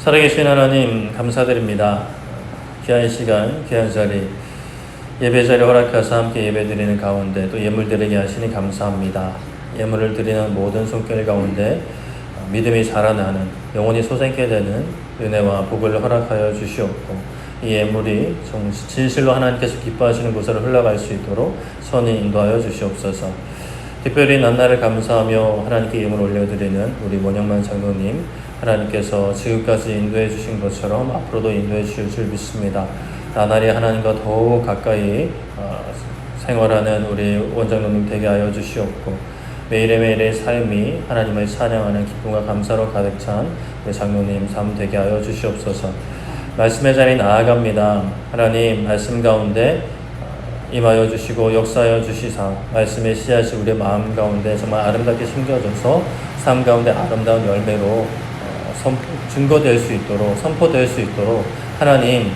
살아계신 하나님 감사드립니다. 귀한 시간, 귀한 자리, 예배 자리 허락하사 함께 예배드리는 가운데 또 예물 드리게 하시니 감사합니다. 예물을 드리는 모든 손길 가운데 믿음이 자라나는 영혼이 솟아있게 되는 은혜와 복을 허락하여 주시옵고 이 예물이 진실로 하나님께서 기뻐하시는 곳으로 흘러갈 수 있도록 선히 인도하여 주시옵소서. 특별히 낱날을 감사하며 하나님께 예물을 올려드리는 우리 원영만 장로님, 하나님께서 지금까지 인도해 주신 것처럼 앞으로도 인도해 주실 줄 믿습니다. 나날이 하나님과 더욱 가까이 생활하는 우리 원장로님 되게 하여 주시옵고 매일의 삶이 하나님을 찬양하는 기쁨과 감사로 가득 찬 우리 장로님 삶 되게 하여 주시옵소서. 말씀의 자리에 나아갑니다. 하나님 말씀 가운데 임하여 주시고 역사하여 주시사 말씀의 씨앗이 우리의 마음 가운데 정말 아름답게 심겨져서 삶 가운데 아름다운 열매로 증거될 수 있도록 선포될 수 있도록 하나님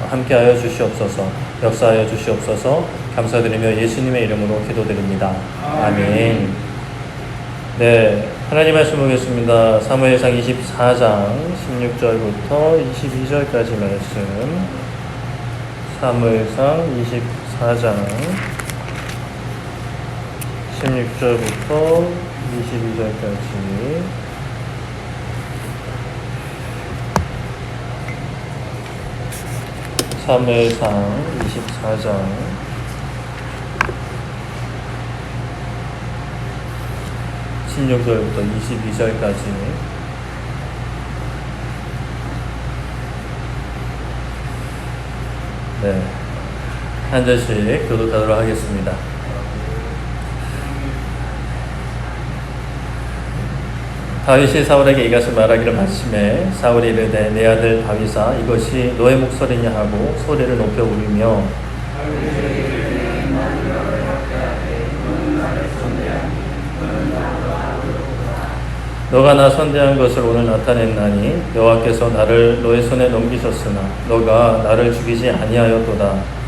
함께하여 주시옵소서. 역사하여 주시옵소서. 감사드리며 예수님의 이름으로 기도드립니다. 아멘. 네, 하나님 말씀 보겠습니다. 사무엘상 24장 16절부터 22절까지 말씀. 사무엘상 24장 16절부터 22절까지. 사무엘상 24장 16절부터 22절까지. 네, 한 절씩 교독하도록 하겠습니다. 다윗이 사울에게 이것을 말하기를 마침에 사울이 이르되 내 아들 다윗아 이것이 너의 목소리냐 하고 소리를 높여 울리며 너가 나 선대한 것을 오늘 나타냈나니 여호와께서 나를 너의 손에 넘기셨으나 너가 나를 죽이지 아니하였도다.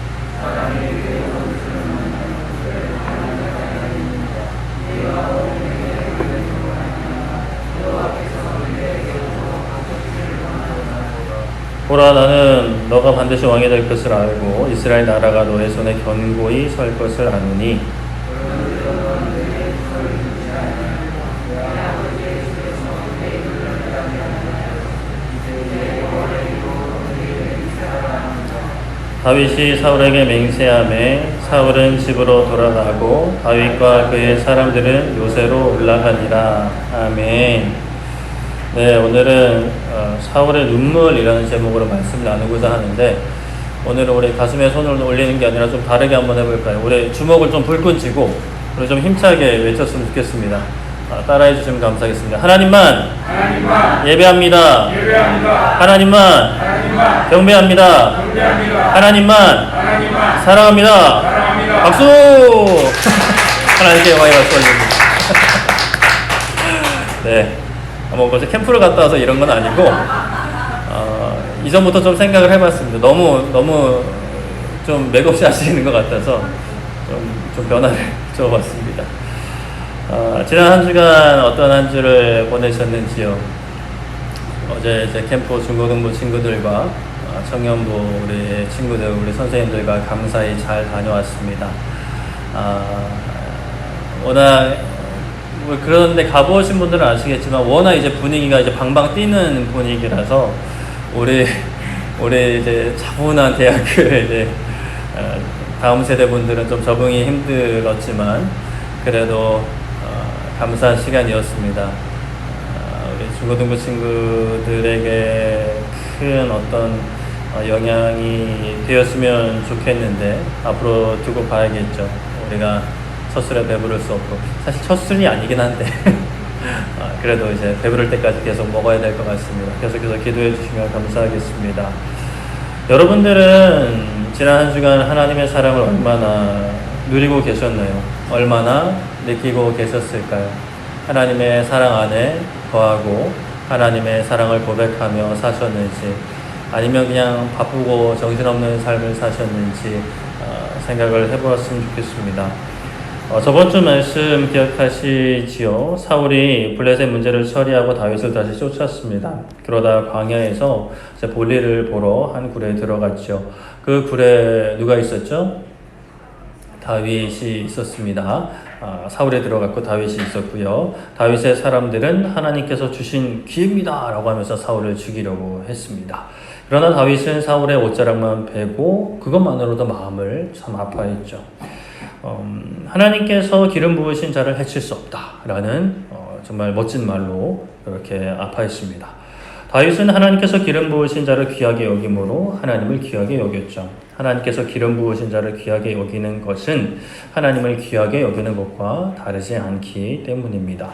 보라 나는 너가 반드시 왕이 될 것을 알고 이스라엘 나라가 너의 손에 견고히 설 것을 아노니 다윗이 사울에게 맹세하매 사울은 집으로 돌아가고 다윗과 그의 사람들은 요새로 올라가니라. 아멘. 네, 오늘은 사울의 눈물이라는 제목으로 말씀을 나누고자 하는데 오늘은 우리 가슴에 손을 올리는 게 아니라 좀 다르게 한번 해볼까요? 우리 주먹을 좀 불끈 쥐고 우리 좀 힘차게 외쳤으면 좋겠습니다. 따라해 주시면 감사하겠습니다. 하나님만 예배합니다. 하나님만 경배합니다. 하나님만 사랑합니다. 박수! 하나님께 영광의 박수 올립니다. 네. 뭐 벌써 캠프를 갔다 와서 이런 건 아니고 이전부터 좀 생각을 해봤습니다. 너무 좀 맥없이 하시는 것 같아서 좀 변화를 줘봤습니다. 지난 한 주간 어떤 한 주를 보내셨는지요? 어제 이제 캠프 중고등부 친구들과 청년부 우리 친구들, 우리 선생님들과 감사히 잘 다녀왔습니다. 워낙 그런데 가보신 분들은 아시겠지만 워낙 이제 분위기가 이제 방방 뛰는 분위기라서 우리 이제 차분한 대학교에 이제 다음 세대 분들은 좀 적응이 힘들었지만 그래도 감사한 시간이었습니다. 우리 중고등부 친구들에게 큰 어떤 영향이 되었으면 좋겠는데 앞으로 두고 봐야겠죠. 우리가 첫 술에 배부를 수 없고 사실 첫 술이 아니긴 한데 그래도 이제 배부를 때까지 계속 먹어야 될 것 같습니다. 계속해서 기도해 주시면 감사하겠습니다. 여러분들은 지난 한 주간 하나님의 사랑을 얼마나 누리고 계셨나요? 얼마나 느끼고 계셨을까요? 하나님의 사랑 안에 거하고 하나님의 사랑을 고백하며 사셨는지 아니면 그냥 바쁘고 정신없는 삶을 사셨는지 생각을 해보았으면 좋겠습니다. 저번 주 말씀 기억하시지요? 사울이 블레셋 문제를 처리하고 다윗을 다시 쫓았습니다. 그러다 광야에서 이제 볼일을 보러 한 굴에 들어갔죠. 그 굴에 누가 있었죠? 다윗이 있었습니다. 사울에 들어갔고 다윗이 있었고요. 다윗의 사람들은 하나님께서 주신 기회입니다 라고 하면서 사울을 죽이려고 했습니다. 그러나 다윗은 사울의 옷자락만 베고 그것만으로도 마음을 참 아파했죠. 하나님께서 기름 부으신 자를 해칠 수 없다라는 정말 멋진 말로 이렇게 아파했습니다. 다윗은 하나님께서 기름 부으신 자를 귀하게 여김으로 하나님을 귀하게 여겼죠. 하나님께서 기름 부으신 자를 귀하게 여기는 것은 하나님을 귀하게 여기는 것과 다르지 않기 때문입니다.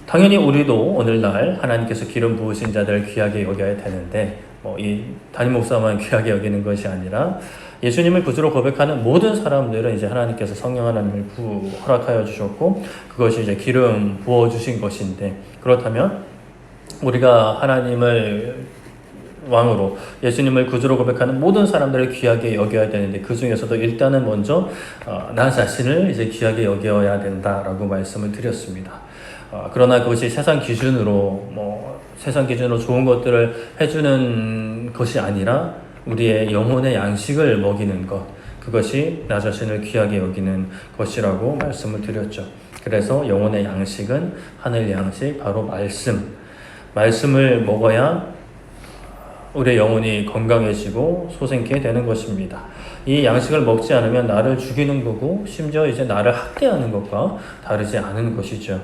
당연히 우리도 오늘날 하나님께서 기름 부으신 자들을 귀하게 여겨야 되는데 이 담임 목사만 귀하게 여기는 것이 아니라 예수님을 구주로 고백하는 모든 사람들은 이제 하나님께서 성령 하나님을 허락하여 주셨고 그것이 이제 기름 부어 주신 것인데, 그렇다면 우리가 하나님을 왕으로 예수님을 구주로 고백하는 모든 사람들을 귀하게 여겨야 되는데, 그 중에서도 일단은 먼저 나 자신을 이제 귀하게 여겨야 된다라고 말씀을 드렸습니다. 그러나 그것이 세상 기준으로 세상 기준으로 좋은 것들을 해주는 것이 아니라 우리의 영혼의 양식을 먹이는 것, 그것이 나 자신을 귀하게 여기는 것이라고 말씀을 드렸죠. 그래서 영혼의 양식은 하늘 양식, 바로 말씀을 먹어야 우리의 영혼이 건강해지고 소생케 되는 것입니다. 이 양식을 먹지 않으면 나를 죽이는 거고 심지어 이제 나를 학대하는 것과 다르지 않은 것이죠.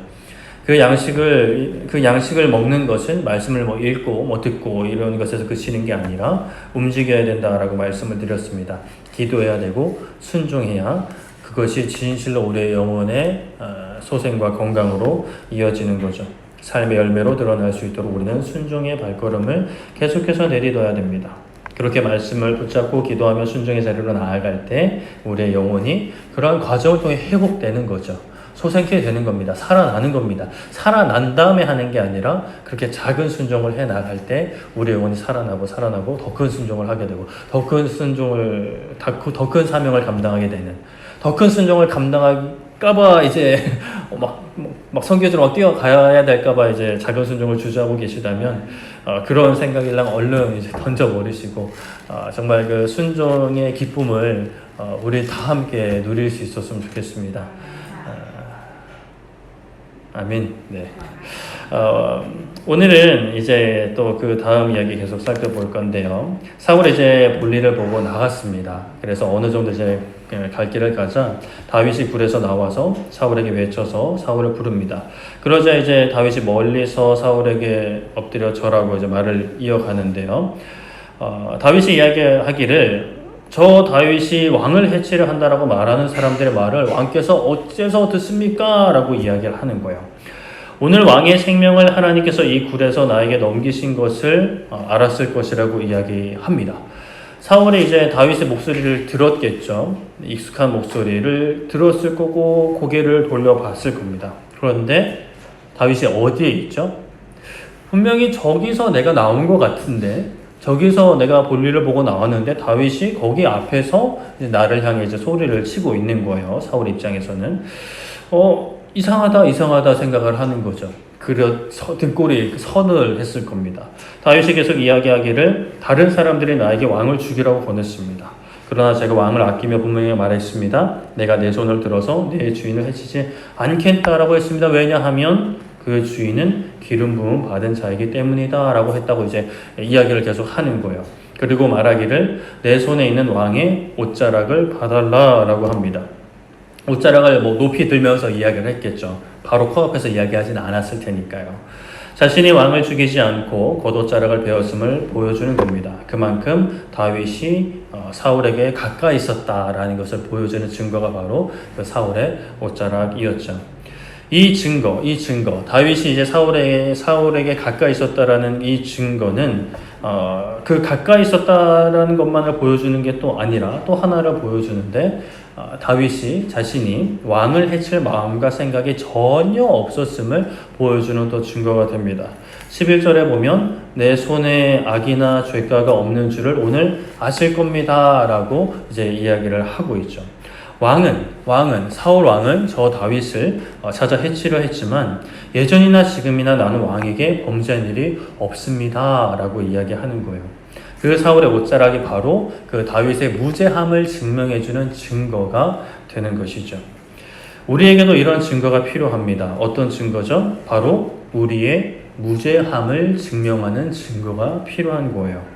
그 양식을 먹는 것은 말씀을 읽고 듣고 이런 것에서 그치는 게 아니라 움직여야 된다라고 말씀을 드렸습니다. 기도해야 되고 순종해야 그것이 진실로 우리의 영혼의 소생과 건강으로 이어지는 거죠. 삶의 열매로 드러날 수 있도록 우리는 순종의 발걸음을 계속해서 내딛어야 됩니다. 그렇게 말씀을 붙잡고 기도하며 순종의 자리로 나아갈 때 우리의 영혼이 그러한 과정을 통해 회복되는 거죠. 소생케 되는 겁니다. 살아나는 겁니다. 살아난 다음에 하는 게 아니라 그렇게 작은 순종을 해 나갈 때 우리 영혼이 살아나고 더 큰 순종을 하게 되고 더 큰 사명을 감당하게 되는, 더 큰 순종을 감당할까봐 이제 막 선교지로 막 뛰어가야 될까봐 이제 작은 순종을 주저하고 계시다면 그런 생각이랑 얼른 이제 던져버리시고 정말 그 순종의 기쁨을 우리 다 함께 누릴 수 있었으면 좋겠습니다. 아멘. 네. 오늘은 이제 또 그 다음 이야기 계속 살펴볼 건데요. 사울이 이제 볼일을 보고 나갔습니다. 그래서 어느 정도 이제 갈 길을 가자 다윗이 굴에서 나와서 사울에게 외쳐서 사울을 부릅니다. 그러자 이제 다윗이 멀리서 사울에게 엎드려 절하고 이제 말을 이어가는데요. 다윗이 이야기하기를 저 다윗이 왕을 해치려 한다라고 말하는 사람들의 말을 왕께서 어째서 듣습니까? 라고 이야기를 하는 거예요. 오늘 왕의 생명을 하나님께서 이 굴에서 나에게 넘기신 것을 알았을 것이라고 이야기합니다. 사울이 이제 다윗의 목소리를 들었겠죠. 익숙한 목소리를 들었을 거고 고개를 돌려봤을 겁니다. 그런데 다윗이 어디에 있죠? 분명히 저기서 내가 나온 것 같은데, 저기서 내가 볼일을 보고 나왔는데 다윗이 거기 앞에서 이제 나를 향해 이제 소리를 치고 있는 거예요. 사울 입장에서는 이상하다 생각을 하는 거죠. 등골이 선을 했을 겁니다. 다윗이 계속 이야기하기를 다른 사람들이 나에게 왕을 죽이라고 권했습니다. 그러나 제가 왕을 아끼며 분명히 말했습니다. 내가 내 손을 들어서 내 주인을 해치지 않겠다라고 했습니다. 왜냐하면 그 주인은 기름 부음 받은 자이기 때문이다 라고 했다고 이제 이야기를 계속 하는 거예요. 그리고 말하기를 내 손에 있는 왕의 옷자락을 봐달라 라고 합니다. 옷자락을 높이 들면서 이야기를 했겠죠. 바로 코앞에서 이야기하지는 않았을 테니까요. 자신이 왕을 죽이지 않고 겉옷자락을 베었음을 보여주는 겁니다. 그만큼 다윗이 사울에게 가까이 있었다라는 것을 보여주는 증거가 바로 그 사울의 옷자락이었죠. 이 증거, 다윗이 이제 사울에게 가까이 있었다라는 이 증거는 그 가까이 있었다라는 것만을 보여주는 게 또 아니라 또 하나를 보여주는데, 다윗이 자신이 왕을 해칠 마음과 생각이 전혀 없었음을 보여주는 또 증거가 됩니다. 11절에 보면 내 손에 악이나 죄가가 없는 줄을 오늘 아실 겁니다 라고 이제 이야기를 하고 있죠. 사울 왕은 저 다윗을 찾아 해치려 했지만 예전이나 지금이나 나는 왕에게 범죄한 일이 없습니다 라고 이야기하는 거예요. 그 사울의 옷자락이 바로 그 다윗의 무죄함을 증명해주는 증거가 되는 것이죠. 우리에게도 이런 증거가 필요합니다. 어떤 증거죠? 바로 우리의 무죄함을 증명하는 증거가 필요한 거예요.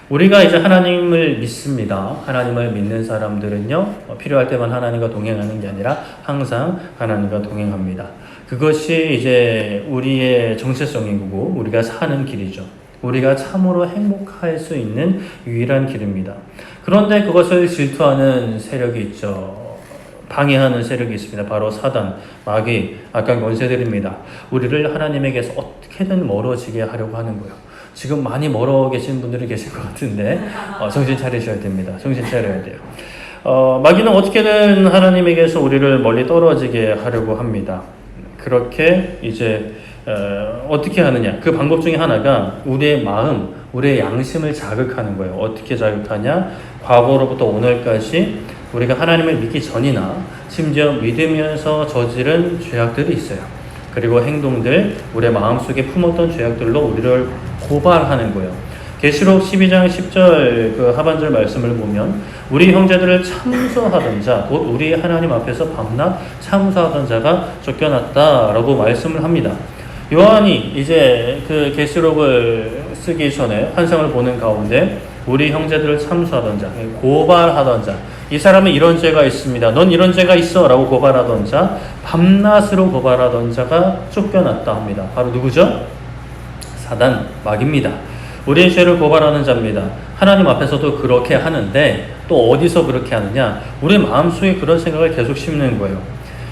우리가 이제 하나님을 믿습니다. 하나님을 믿는 사람들은요, 필요할 때만 하나님과 동행하는 게 아니라 항상 하나님과 동행합니다. 그것이 이제 우리의 정체성인 거고, 우리가 사는 길이죠. 우리가 참으로 행복할 수 있는 유일한 길입니다. 그런데 그것을 질투하는 세력이 있죠. 방해하는 세력이 있습니다. 바로 사단, 마귀, 악한 권세들입니다. 우리를 하나님에게서 어떻게든 멀어지게 하려고 하는 거예요. 지금 많이 멀어 계신 분들이 계실 것 같은데 정신 차리셔야 됩니다. 정신 차려야 돼요. 마귀는 어떻게든 하나님에게서 우리를 멀리 떨어지게 하려고 합니다. 그렇게 이제 어떻게 하느냐? 그 방법 중에 하나가 우리의 마음, 우리의 양심을 자극하는 거예요. 어떻게 자극하냐? 과거로부터 오늘까지 우리가 하나님을 믿기 전이나 심지어 믿으면서 저지른 죄악들이 있어요. 그리고 행동들, 우리의 마음속에 품었던 죄악들로 우리를 고발하는 거예요. 계시록 12장 10절 그 하반절 말씀을 보면 우리 형제들을 참소하던 자, 곧 우리 하나님 앞에서 밤낮 참소하던 자가 쫓겨났다라고 말씀을 합니다. 요한이 이제 그 계시록을 쓰기 전에 환상을 보는 가운데 우리 형제들을 참소하던 자, 고발하던 자, 이 사람은 이런 죄가 있습니다. 넌 이런 죄가 있어 라고 고발하던 자, 밤낮으로 고발하던 자가 쫓겨났다 합니다. 바로 누구죠? 사단, 마귀입니다. 우리의 죄를 고발하는 자입니다. 하나님 앞에서도 그렇게 하는데 또 어디서 그렇게 하느냐? 우리 마음속에 그런 생각을 계속 심는 거예요.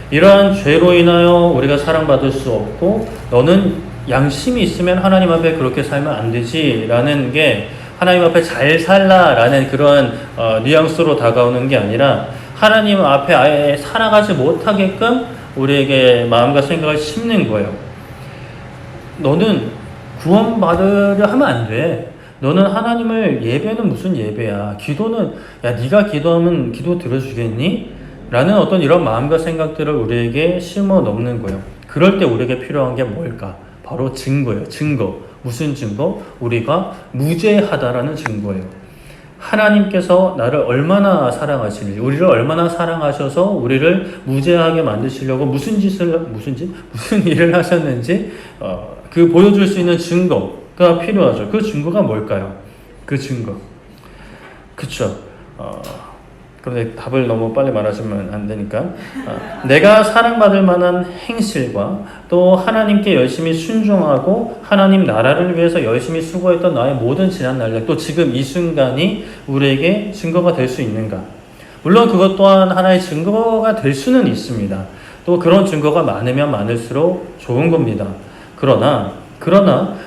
이러한 죄로 인하여 우리가 사랑받을 수 없고 너는 양심이 있으면 하나님 앞에 그렇게 살면 안 되지 라는 게 하나님 앞에 잘 살라 라는 그런 뉘앙스로 다가오는 게 아니라 하나님 앞에 아예 살아가지 못하게끔 우리에게 마음과 생각을 심는 거예요. 너는 구원받으려 하면 안 돼. 너는 하나님을 예배는 무슨 예배야. 기도는 야 네가 기도하면 기도 들어주겠니? 라는 어떤 이런 마음과 생각들을 우리에게 심어 넣는 거예요. 그럴 때 우리에게 필요한 게 뭘까? 바로 증거예요. 증거. 무슨 증거? 우리가 무죄하다라는 증거예요. 하나님께서 나를 얼마나 사랑하시는지, 우리를 얼마나 사랑하셔서 우리를 무죄하게 만드시려고 무슨 일을 하셨는지 그 보여줄 수 있는 증거가 필요하죠. 그 증거가 뭘까요? 그 증거. 그쵸. 그런데 답을 너무 빨리 말하시면 안 되니까 내가 사랑받을 만한 행실과 또 하나님께 열심히 순종하고 하나님 나라를 위해서 열심히 수고했던 나의 모든 지난 날들 또 지금 이 순간이 우리에게 증거가 될 수 있는가? 물론 그것 또한 하나의 증거가 될 수는 있습니다. 또 그런 증거가 많으면 많을수록 좋은 겁니다. 그러나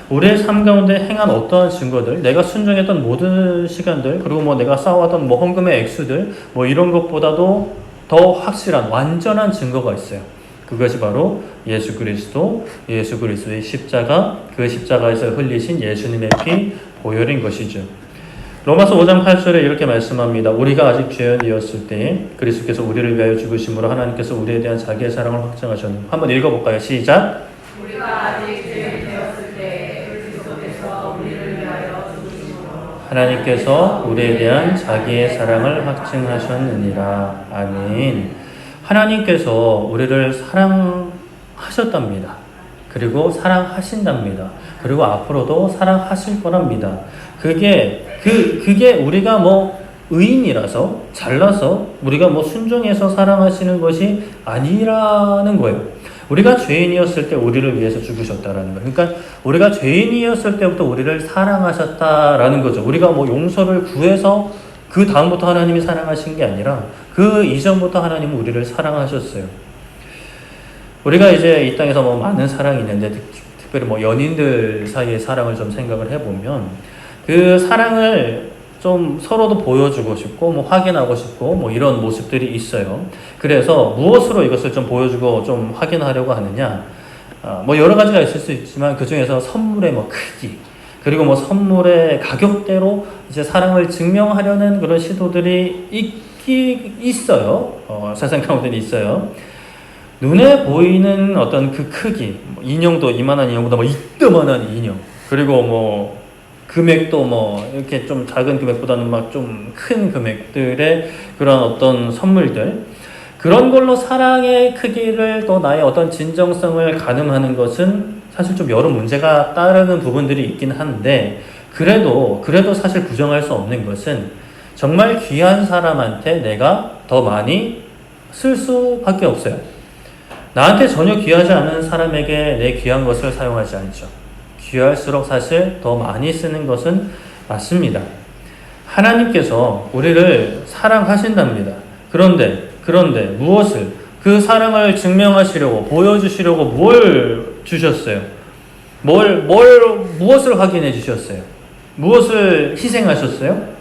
우리의 삶 가운데 행한 어떠한 증거들, 내가 순종했던 모든 시간들, 그리고 뭐 내가 쌓아왔던 뭐 헌금의 액수들, 뭐 이런 것보다도 더 확실한 완전한 증거가 있어요. 그것이 바로 예수 그리스도의 십자가, 그 십자가에서 흘리신 예수님의 피 보혈인 것이죠. 로마서 5장 8절에 이렇게 말씀합니다. 우리가 아직 죄인이었을 때에 그리스도께서 우리를 위하여 죽으심으로 하나님께서 우리에 대한 자기의 사랑을 확증하셨는. 한번 읽어볼까요? 시작. 우리가 아직 죄인이었을 때 그리스도께서 우리를 위하여 죽으심으로 하나님께서 우리에 대한 자기의 사랑을 확증하셨느니라. 아멘. 하나님께서 우리를 사랑하셨답니다. 그리고 사랑하신답니다. 그리고 앞으로도 사랑하실 거랍니다. 그게 우리가 뭐 의인이라서 잘나서 우리가 뭐 순종해서 사랑하시는 것이 아니라는 거예요. 우리가 죄인이었을 때 우리를 위해서 죽으셨다라는 거예요. 그러니까 우리가 죄인이었을 때부터 우리를 사랑하셨다라는 거죠. 우리가 뭐 용서를 구해서 그 다음부터 하나님이 사랑하신 게 아니라 그 이전부터 하나님은 우리를 사랑하셨어요. 우리가 이제 이 땅에서 뭐 많은 사랑이 있는데 특별히 뭐 연인들 사이의 사랑을 좀 생각을 해보면 그 사랑을 좀 서로도 보여주고 싶고 뭐 확인하고 싶고 뭐 이런 모습들이 있어요. 그래서 무엇으로 이것을 좀 보여주고 좀 확인하려고 하느냐? 뭐 여러 가지가 있을 수 있지만 그 중에서 선물의 뭐 크기 그리고 뭐 선물의 가격대로 이제 사랑을 증명하려는 그런 시도들이 있어요. 세상 가운데는 있어요. 눈에 보이는 어떤 그 크기, 인형도 이만한 인형보다 이따만한 인형, 그리고 금액도 이렇게 좀 작은 금액보다는 좀 큰 금액들의 그런 어떤 선물들, 그런 걸로 사랑의 크기를 또 나의 어떤 진정성을 가늠하는 것은 사실 좀 여러 문제가 따르는 부분들이 있긴 한데, 그래도 사실 부정할 수 없는 것은 정말 귀한 사람한테 내가 더 많이 쓸 수밖에 없어요. 나한테 전혀 귀하지 않은 사람에게 내 귀한 것을 사용하지 않죠. 귀할수록 사실 더 많이 쓰는 것은 맞습니다. 하나님께서 우리를 사랑하신답니다. 그런데 무엇을, 그 사랑을 증명하시려고, 보여주시려고 뭘 주셨어요? 무엇을 확인해 주셨어요? 무엇을 희생하셨어요?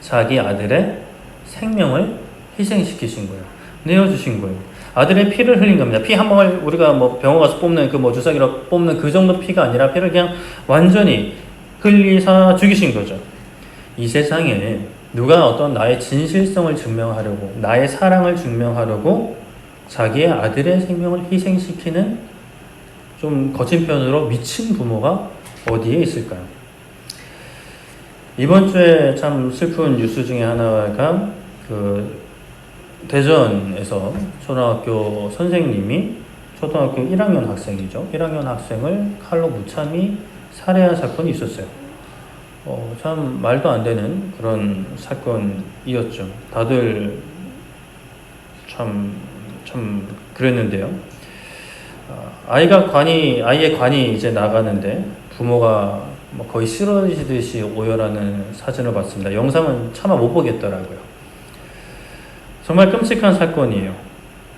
자기 아들의 생명을 희생시키신 거예요. 내어주신 거예요. 아들의 피를 흘린 겁니다. 피 한 방울, 우리가 병원 가서 뽑는 주사기로 뽑는 그 정도 피가 아니라 피를 그냥 완전히 흘리사 죽이신 거죠. 이 세상에 누가 어떤 나의 진실성을 증명하려고, 나의 사랑을 증명하려고 자기의 아들의 생명을 희생시키는, 좀 거친 표현으로 미친 부모가 어디에 있을까요? 이번 주에 참 슬픈 뉴스 중에 하나가 대전에서 초등학교 선생님이 초등학교 1학년 학생이죠. 1학년 학생을 칼로 무참히 살해한 사건이 있었어요. 참 말도 안 되는 그런 사건이었죠. 다들 참 그랬는데요. 아이의 관이 이제 나가는데 부모가 거의 쓰러지듯이 오열하는 사진을 봤습니다. 영상은 차마 못 보겠더라고요. 정말 끔찍한 사건이에요.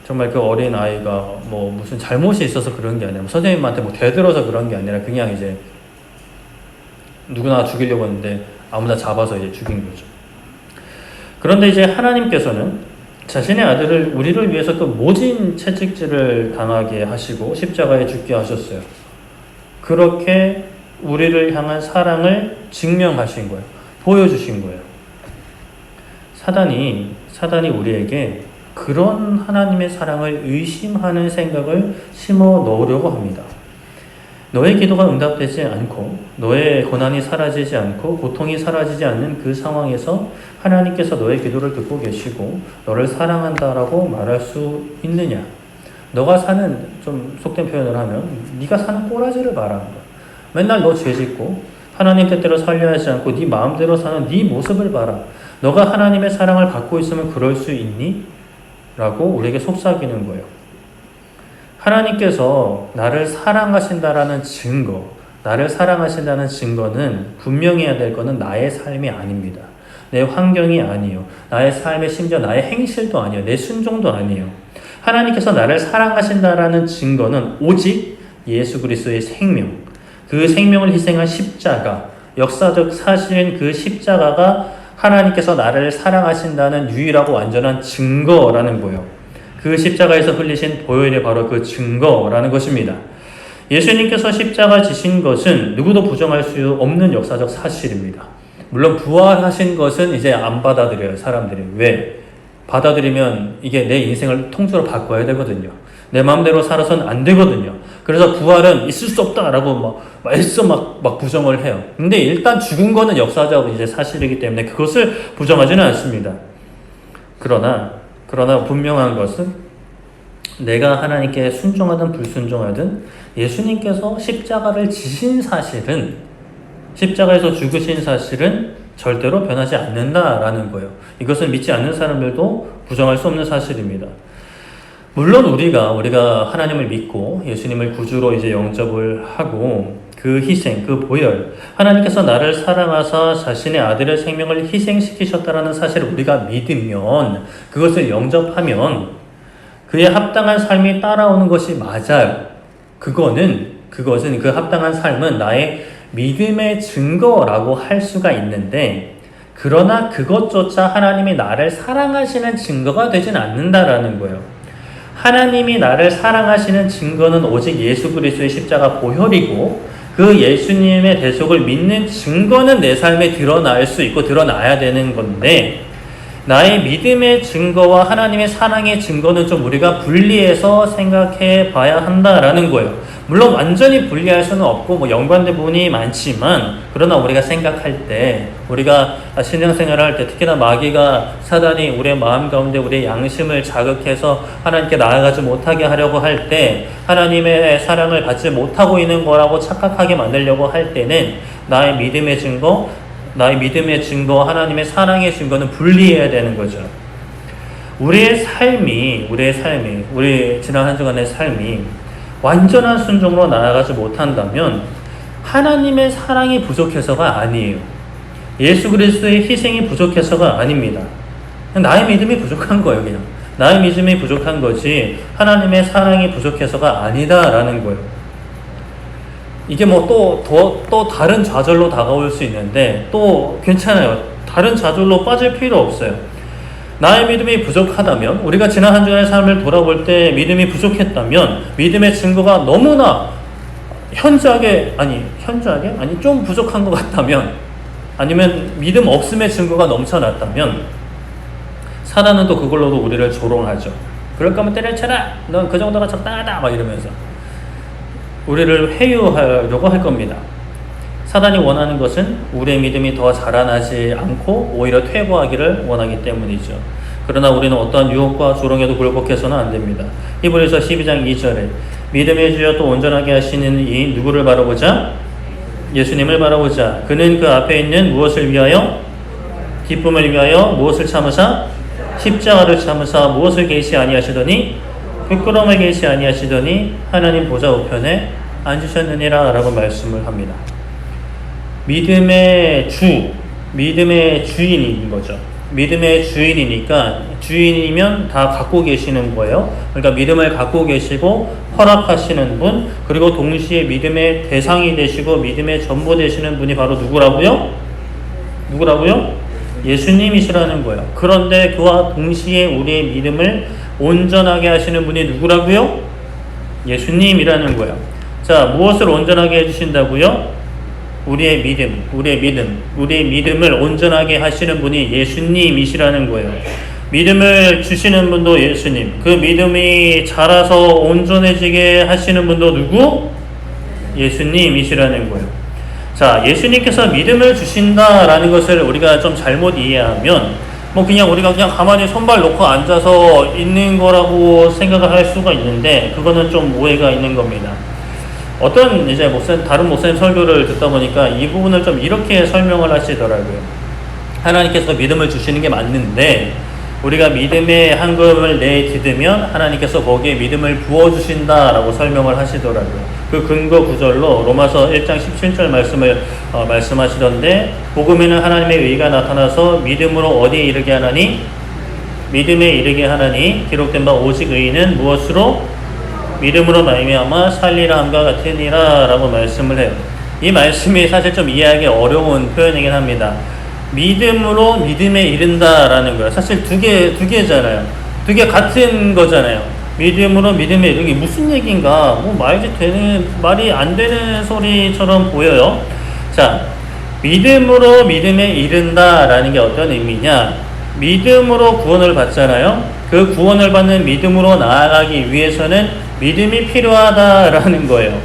정말 그 어린 아이가 무슨 잘못이 있어서 그런 게 아니라, 선생님한테 대들어서 그런 게 아니라 그냥 이제 누구나 죽이려고 했는데 아무나 잡아서 이제 죽인 거죠. 그런데 이제 하나님께서는 자신의 아들을 우리를 위해서 그 모진 채찍질을 당하게 하시고 십자가에 죽게 하셨어요. 그렇게 우리를 향한 사랑을 증명하신 거예요. 보여주신 거예요. 사단이 우리에게 그런 하나님의 사랑을 의심하는 생각을 심어 넣으려고 합니다. 너의 기도가 응답되지 않고, 너의 고난이 사라지지 않고, 고통이 사라지지 않는 그 상황에서 하나님께서 너의 기도를 듣고 계시고 너를 사랑한다라고 말할 수 있느냐? 너가 사는, 좀 속된 표현을 하면 네가 사는 꼬라지를 말하는 거야. 맨날 너 죄짓고 하나님 뜻대로 살려 하지 않고 네 마음대로 사는 네 모습을 봐라. 너가 하나님의 사랑을 받고 있으면 그럴 수 있니? 라고 우리에게 속삭이는 거예요. 하나님께서 나를 사랑하신다라는 증거, 나를 사랑하신다는 증거는 분명히 해야 될 것은 나의 삶이 아닙니다. 내 환경이 아니요. 나의 삶의 심지어 나의 행실도 아니요. 내 순종도 아니요. 하나님께서 나를 사랑하신다라는 증거는 오직 예수 그리스도의 생명, 그 생명을 희생한 십자가, 역사적 사실인 그 십자가가 하나님께서 나를 사랑하신다는 유일하고 완전한 증거라는 거예요. 그 십자가에서 흘리신 보혈이 바로 그 증거라는 것입니다. 예수님께서 십자가 지신 것은 누구도 부정할 수 없는 역사적 사실입니다. 물론 부활하신 것은 이제 안 받아들여요, 사람들이. 왜? 받아들이면 이게 내 인생을 통째로 바꿔야 되거든요. 내 마음대로 살아서는 안 되거든요. 그래서 부활은 있을 수 없다라고 애써 부정을 해요. 근데 일단 죽은 거는 역사적 이제 사실이기 때문에 그것을 부정하지는 않습니다. 그러나 분명한 것은 내가 하나님께 순종하든 불순종하든 예수님께서 십자가를 지신 사실은, 십자가에서 죽으신 사실은 절대로 변하지 않는다라는 거예요. 이것을 믿지 않는 사람들도 부정할 수 없는 사실입니다. 물론 우리가 하나님을 믿고 예수님을 구주로 이제 영접을 하고 그 희생, 그 보혈, 하나님께서 나를 사랑하사 자신의 아들의 생명을 희생시키셨다라는 사실을 우리가 믿으면, 그것을 영접하면 그에 합당한 삶이 따라오는 것이 맞아요. 그것은 그 합당한 삶은 나의 믿음의 증거라고 할 수가 있는데, 그러나 그것조차 하나님이 나를 사랑하시는 증거가 되진 않는다라는 거예요. 하나님이 나를 사랑하시는 증거는 오직 예수 그리스도의 십자가 보혈이고, 그 예수님의 대속을 믿는 증거는 내 삶에 드러날 수 있고 드러나야 되는 건데, 나의 믿음의 증거와 하나님의 사랑의 증거는 좀 우리가 분리해서 생각해 봐야 한다라는 거예요. 물론 완전히 분리할 수는 없고 뭐 연관된 부분이 많지만, 그러나 우리가 생각할 때, 우리가 신앙생활을 할 때, 특히나 마귀가, 사단이 우리의 마음 가운데 우리의 양심을 자극해서 하나님께 나아가지 못하게 하려고 할 때, 하나님의 사랑을 받지 못하고 있는 거라고 착각하게 만들려고 할 때는 나의 믿음의 증거, 하나님의 사랑의 증거는 분리해야 되는 거죠. 우리 지난 한 주간의 삶이 완전한 순종으로 나아가지 못한다면 하나님의 사랑이 부족해서가 아니에요. 예수 그리스도의 희생이 부족해서가 아닙니다. 나의 믿음이 부족한 거예요. 그냥 나의 믿음이 부족한 거지 하나님의 사랑이 부족해서가 아니다라는 거예요. 이게 뭐 또 다른 좌절로 다가올 수 있는데 또 괜찮아요. 다른 좌절로 빠질 필요 없어요. 나의 믿음이 부족하다면, 우리가 지난 한 주간의 삶을 돌아볼 때 믿음이 부족했다면, 믿음의 증거가 너무나 현저하게 좀 부족한 것 같다면, 아니면 믿음 없음의 증거가 넘쳐났다면, 사단은 또 그걸로도 우리를 조롱하죠. 그럴 거면 때려쳐라! 넌 그 정도가 적당하다! 막 이러면서 우리를 회유하려고 할 겁니다. 사단이 원하는 것은 우리의 믿음이 더 자라나지 않고 오히려 퇴보하기를 원하기 때문이죠. 그러나 우리는 어떠한 유혹과 조롱에도 굴복해서는 안 됩니다. 히브리서 12장 2절에 믿음의 주여 또 온전하게 하시는 이 누구를 바라보자? 예수님을 바라보자. 그는 그 앞에 있는 무엇을 위하여? 기쁨을 위하여 무엇을 참으사? 십자가를 참으사 무엇을 계시 아니하시더니? 부끄러움을 계시 아니하시더니 하나님 보좌 우편에 앉으셨느니라 라고 말씀을 합니다. 믿음의 주인인 거죠. 믿음의 주인이니까, 주인이면 다 갖고 계시는 거예요. 그러니까 믿음을 갖고 계시고 허락하시는 분, 그리고 동시에 믿음의 대상이 되시고 믿음의 전부 되시는 분이 바로 누구라고요? 예수님이시라는 거예요. 그런데 그와 동시에 우리의 믿음을 온전하게 하시는 분이 누구라고요? 예수님이라는 거예요. 자, 무엇을 온전하게 해주신다고요? 우리의 믿음을 온전하게 하시는 분이 예수님이시라는 거예요. 믿음을 주시는 분도 예수님, 그 믿음이 자라서 온전해지게 하시는 분도 누구? 예수님이시라는 거예요. 자, 예수님께서 믿음을 주신다라는 것을 우리가 좀 잘못 이해하면 그냥 우리가 그냥 가만히 손발 놓고 앉아서 있는 거라고 생각을 할 수가 있는데, 그거는 좀 오해가 있는 겁니다. 어떤 다른 목사님 설교를 듣다 보니까 이 부분을 좀 이렇게 설명을 하시더라고요. 하나님께서 믿음을 주시는 게 맞는데, 우리가 믿음의 한금을 내딛으면 하나님께서 거기에 믿음을 부어주신다라고 설명을 하시더라고요. 그 근거 구절로 로마서 1장 17절 말씀을 말씀하시던데, 복음에는 하나님의 의가 나타나서 믿음으로 어디에 이르게 하나니? 믿음에 이르게 하나니, 기록된 바 오직 의인은 무엇으로? 믿음으로 말미암아 살리라 함과 같으니라 라고 말씀을 해요. 이 말씀이 사실 좀 이해하기 어려운 표현이긴 합니다. 믿음으로 믿음에 이른다라는 거예요. 사실 두 개잖아요. 두 개 같은 거잖아요. 믿음으로 믿음에 이르는 게 무슨 얘기인가? 말이 안 되는 소리처럼 보여요. 자, 믿음으로 믿음에 이른다라는 게 어떤 의미냐? 믿음으로 구원을 받잖아요. 그 구원을 받는 믿음으로 나아가기 위해서는 믿음이 필요하다라는 거예요.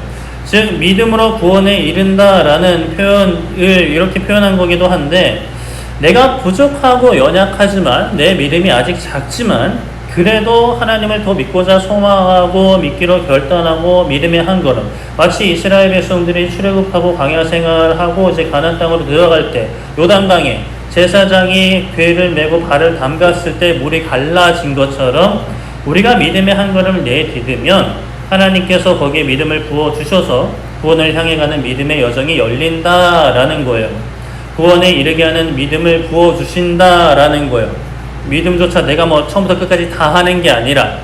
즉, 믿음으로 구원에 이른다라는 표현을 이렇게 표현한 거기도 한데, 내가 부족하고 연약하지만, 내 믿음이 아직 작지만, 그래도 하나님을 더 믿고자 소망하고 믿기로 결단하고 믿음의 한 걸음, 마치 이스라엘 백성들이 출애굽하고 광야 생활하고 이제 가나안 땅으로 들어갈 때 요단강에 제사장이 궤를 메고 발을 담갔을 때 물이 갈라진 것처럼, 우리가 믿음의 한 걸음을 내딛으면 하나님께서 거기에 믿음을 부어주셔서 구원을 향해 가는 믿음의 여정이 열린다라는 거예요. 구원에 이르게 하는 믿음을 부어주신다라는 거예요. 믿음조차 내가 처음부터 끝까지 다 하는 게 아니라,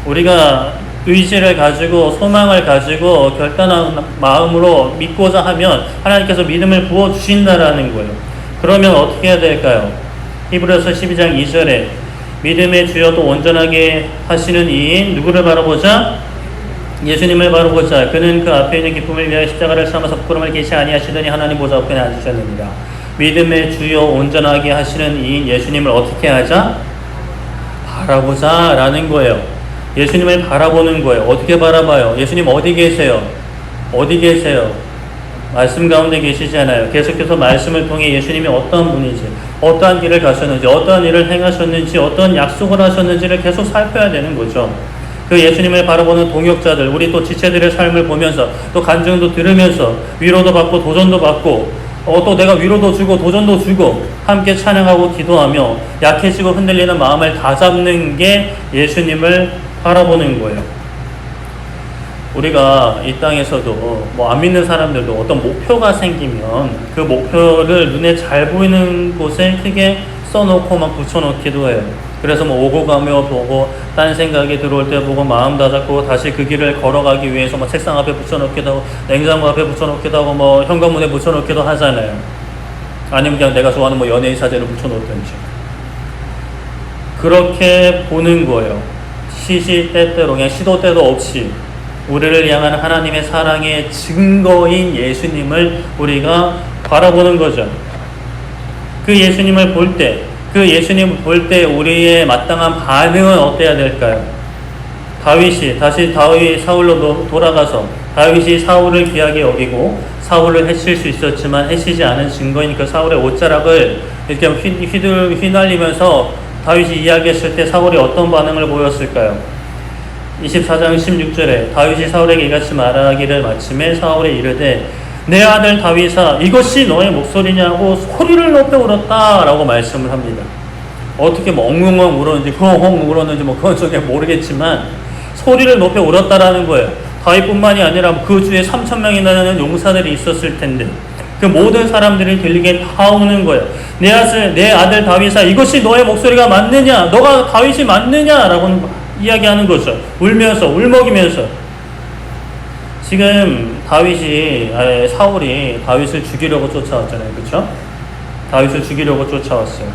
우리가 의지를 가지고 소망을 가지고 결단한 마음으로 믿고자 하면 하나님께서 믿음을 부어주신다라는 거예요. 그러면 어떻게 해야 될까요? 히브리서 12장 2절에 믿음의 주여 또 온전하게 하시는 이인 누구를 바라보자? 예수님을 바라보자. 그는 그 앞에 있는 기쁨을 위하여 십자가를 삼아서 부끄러움을 계시 아니하시더니 하나님 보좌 우편에 앉으셨느니라. 믿음의 주요 온전하게 하시는 이인 예수님을 어떻게 하자? 바라보자 라는 거예요. 예수님을 바라보는 거예요. 어떻게 바라봐요? 예수님 어디 계세요? 어디 계세요? 말씀 가운데 계시잖아요. 계속해서 말씀을 통해 예수님이 어떤 분인지, 어떠한 길을 가셨는지, 어떠한 일을 행하셨는지, 어떤 약속을 하셨는지를 계속 살펴야 되는 거죠. 그 예수님을 바라보는 동역자들, 우리 또 지체들의 삶을 보면서 또 간증도 들으면서 위로도 받고 도전도 받고 또 내가 위로도 주고 도전도 주고 함께 찬양하고 기도하며 약해지고 흔들리는 마음을 다잡는 게 예수님을 바라보는 거예요. 우리가 이 땅에서도 안 믿는 사람들도 어떤 목표가 생기면 그 목표를 눈에 잘 보이는 곳에 크게 써놓고 막 붙여놓기도 해요. 그래서 오고 가며 보고 딴 생각이 들어올 때 보고 마음 다잡고 다시 그 길을 걸어가기 위해서 책상 앞에 붙여놓기도 하고 냉장고 앞에 붙여놓기도 하고 현관문에 붙여놓기도 하잖아요. 아니면 그냥 내가 좋아하는 연예인 사진을 붙여놓든지 그렇게 보는 거예요. 시시때때로 그냥 시도 때도 없이 우리를 향한 하나님의 사랑의 증거인 예수님을 우리가 바라보는 거죠. 그 예수님을 볼 때, 그 예수님을 볼 때 우리의 마땅한 반응은 어때야 될까요? 다윗이 다시 사울로 돌아가서 다윗이 사울을 귀하게 여기고 사울을 해칠 수 있었지만 해치지 않은 증거인 그 사울의 옷자락을 이렇게 휘날리면서 다윗이 이야기했을 때 사울이 어떤 반응을 보였을까요? 24장 16절에 다윗이 사울에게 이같이 말하기를 마침에 사울이 이르되 내 아들 다윗아 이것이 너의 목소리냐고 소리를 높여 울었다 라고 말씀을 합니다. 어떻게 엉엉 울었는지 헝헝 울었는지 그건 전혀 모르겠지만 소리를 높여 울었다라는 거예요. 다윗뿐만이 아니라 그 주에 3,000명이나 되는 용사들이 있었을 텐데 그 모든 사람들이 들리게 다 우는 거예요. 내 아들 다윗아 이것이 너의 목소리가 맞느냐? 너가 다윗이 맞느냐? 라고 이야기하는 거죠. 울면서 울먹이면서. 지금 사울이 다윗을 죽이려고 쫓아왔잖아요. 그렇죠? 다윗을 죽이려고 쫓아왔어요.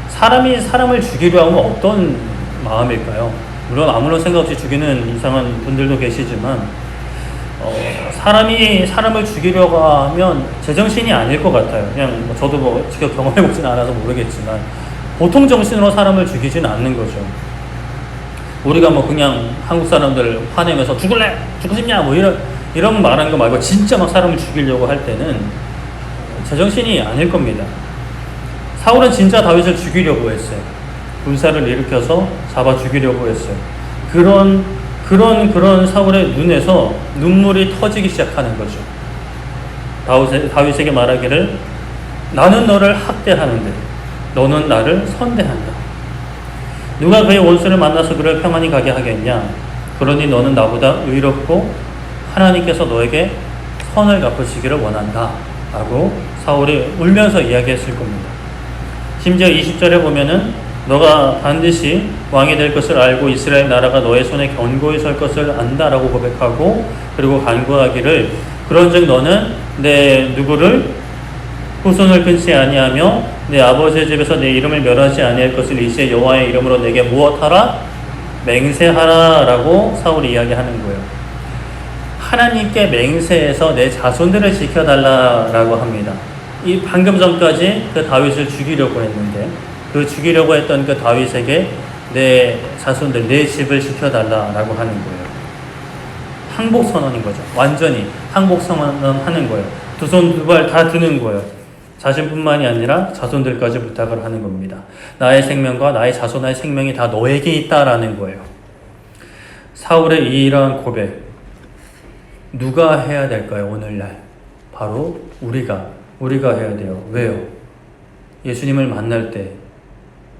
사람이 사람을 죽이려 하면 어떤 마음일까요? 물론 아무런 생각 없이 죽이는 이상한 분들도 계시지만 사람이 사람을 죽이려고 하면 제정신이 아닐 것 같아요. 그냥 저도 직접 경험해보진 않아서 모르겠지만 보통 정신으로 사람을 죽이진 않는 거죠. 우리가 그냥 한국 사람들 화내면서 죽을래? 죽고 싶냐? 이런 말하는 거 말고 진짜 사람을 죽이려고 할 때는 제정신이 아닐 겁니다. 사울은 진짜 다윗을 죽이려고 했어요. 군사를 일으켜서 잡아 죽이려고 했어요. 그런 사울의 눈에서 눈물이 터지기 시작하는 거죠. 다윗에게 말하기를 나는 너를 학대하는데 너는 나를 선대한다. 누가 그의 원수를 만나서 그를 평안히 가게 하겠냐? 그러니 너는 나보다 의롭고 하나님께서 너에게 선을 갚으시기를 원한다 라고 사울이 울면서 이야기했을 겁니다. 심지어 20절에 보면은 너가 반드시 왕이 될 것을 알고 이스라엘 나라가 너의 손에 견고히 설 것을 안다라고 고백하고 그리고 간구하기를 그런즉 너는 내 누구를 후손을 끊지 아니하며 내 아버지의 집에서 내 이름을 멸하지 아니할 것을 이제 여호와의 이름으로 내게 무엇하라? 맹세하라 라고 사울이 이야기하는 거예요. 하나님께 맹세해서 내 자손들을 지켜달라라고 합니다. 이 방금 전까지 그 다윗을 죽이려고 했는데 그 죽이려고 했던 그 다윗에게 내 자손들, 내 집을 지켜달라라고 하는 거예요. 항복 선언인 거죠. 완전히 항복 선언하는 거예요. 두 손 두 발 다 드는 거예요. 자신뿐만이 아니라 자손들까지 부탁을 하는 겁니다. 나의 생명과 나의 자손의 생명이 다 너에게 있다라는 거예요. 사울의 이러한 고백 누가 해야 될까요? 오늘날 바로 우리가 해야 돼요. 왜요? 예수님을 만날 때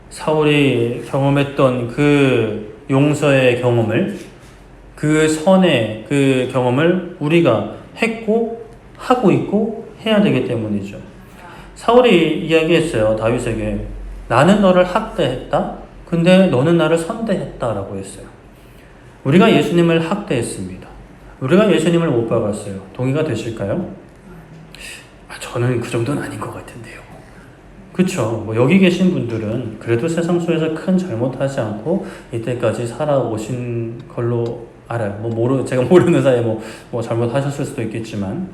사울이 경험했던 그 용서의 경험을 그 선의 그 경험을 우리가 했고 하고 있고 해야 되기 때문이죠. 사울이 이야기했어요. 다윗에게 나는 너를 학대했다. 근데 너는 나를 선대했다라고 했어요. 우리가 예수님을 학대했습니다. 우리가 예수님을 못 박았어요. 동의가 되실까요? 저는 그 정도는 아닌 것 같은데요. 그쵸? 여기 계신 분들은 그래도 세상 속에서 큰 잘못하지 않고 이때까지 살아오신 걸로 알아요. 제가 모르는 사이에 잘못하셨을 수도 있겠지만,